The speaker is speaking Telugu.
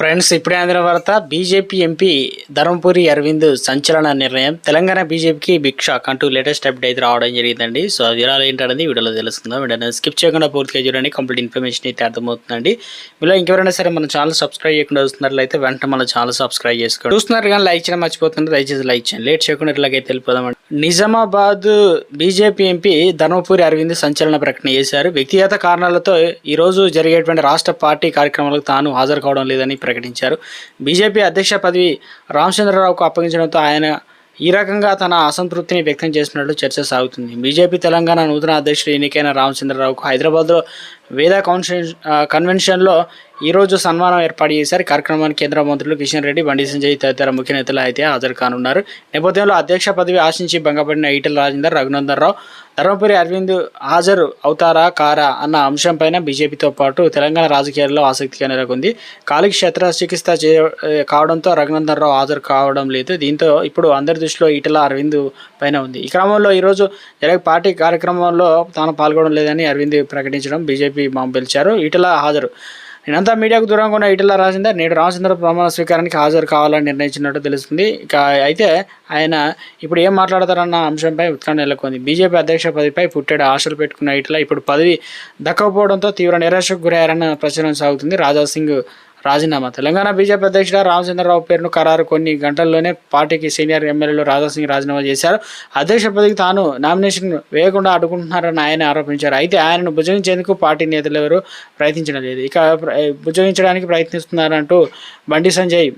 ఫ్రెండ్స్, ఇప్పుడే అందిన వార్త. బీజేపీ ఎంపీ ధర్మపురి అరవింద్ సంచలన నిర్ణయం. తెలంగాణ బీజేపీకి బిగ్ షాక్ అంటూ లేటెస్ట్ అప్డేట్ అయితే రావడం జరిగిందండి. సో అది వివరాలు ఏంటనేది వీడియోలో తెలుస్తుందా. వీడియో స్కిప్ చేయకుండా పూర్తిగా చూడండి. కంప్లీట్ ఇన్ఫర్మేషన్ అయితే అర్థమవుతుందండి. మీలో ఇంకెవరైనా సరే మన ఛానల్ సబ్స్క్రైబ్ చేయకుండా వస్తున్నట్లయితే వెంటనే మన ఛానల్ సబ్స్క్రైబ్ చేసుకోండి. చూస్తున్నారు కానీ లైక్ చేయడం మర్చిపోతున్నారు. దయచేసి లైక్ చేయండి. లేట్ చేయకుండా ఇట్లాగైతే వెళ్ళిపోదామండి. నిజామాబాద్ బీజేపీ ఎంపీ ధర్మపురి అరవింద్ సంచలన ప్రకటన చేశారు. వ్యక్తిగత కారణాలతో ఈరోజు జరిగేటువంటి రాష్ట్ర పార్టీ కార్యక్రమాలకు తాను హాజరు కావడం లేదని ప్రకటించారు. బీజేపీ అధ్యక్ష పదవి రామచంద్రరావుకు అప్పగించడంతో ఆయన ఈ రకంగా తన అసంతృప్తిని వ్యక్తం చేసినట్లు చర్చ సాగుతుంది. బీజేపీ తెలంగాణ నూతన అధ్యక్షుడు ఎన్నికైన రామచంద్రరావుకు హైదరాబాద్లో వేద కన్వెన్షన్లో ఈరోజు సన్మానం ఏర్పాటు చేశారు. కార్యక్రమానికి కేంద్ర మంత్రులు కిషన్ రెడ్డి, బండి సంజయ్ తదితర ముఖ్య నేతలు అయితే హాజరు కానున్నారు. నేపథ్యంలో అధ్యక్ష పదవి ఆశించి భంగపడిన ఈటెల రాజేందర్, రఘునందన్ రావు, ధర్మపురి అరవింద్ హాజరు అవుతారా కారా అన్న అంశంపైన బీజేపీతో పాటు తెలంగాణ రాజకీయాల్లో ఆసక్తిగా నెలకొంది. కాలికి శస్త్రచికిత్స కావడంతో రఘునందన్ రావు హాజరు కావడం లేదు. దీంతో ఇప్పుడు అందరి దృష్టిలో ఈటెల అరవింద్ పైన ఉంది. ఈ క్రమంలో ఈరోజు జరిగే పార్టీ కార్యక్రమంలో తాను పాల్గొనడం లేదని అరవింద్ ప్రకటించడం బీజేపీ బాంబు పేల్చారు. ఈటెల హాజరు. నేనంతా మీడియాకు దూరంగా ఉన్న ఈటెల రాజేందర్ నేడు రామచంద్ర ప్రమాణ స్వీకారానికి హాజరు కావాలని నిర్ణయించినట్టు తెలుస్తుంది. ఇక అయితే ఆయన ఇప్పుడు ఏం మాట్లాడతారన్న అంశంపై ఉత్కంఠ నెలకొంది. బీజేపీ అధ్యక్ష పదవిపై పుట్టాడు ఆశలు పెట్టుకున్న ఈటెల ఇప్పుడు పదవి దక్కకపోవడంతో తీవ్ర నిరాశకు గురయ్యారన్న ప్రచారం సాగుతుంది. రాజాసింగ్ రాజీనామా. తెలంగాణ బీజేపీ అధ్యక్షుడు రామచంద్రరావు పేరును ఖరారు కొన్ని గంటల్లోనే పార్టీకి సీనియర్ ఎమ్మెల్యేలు రాజాసింగ్ రాజీనామా చేశారు. అధ్యక్ష పదవికి తాను నామినేషన్ వేయకుండా అడ్డుకుంటున్నారని ఆయన ఆరోపించారు. అయితే ఆయనను భుజగించేందుకు పార్టీ నేతలు ఎవరు ప్రయత్నించడం లేదు. ఇక భుజగించడానికి ప్రయత్నిస్తున్నారంటూ బండి సంజయ్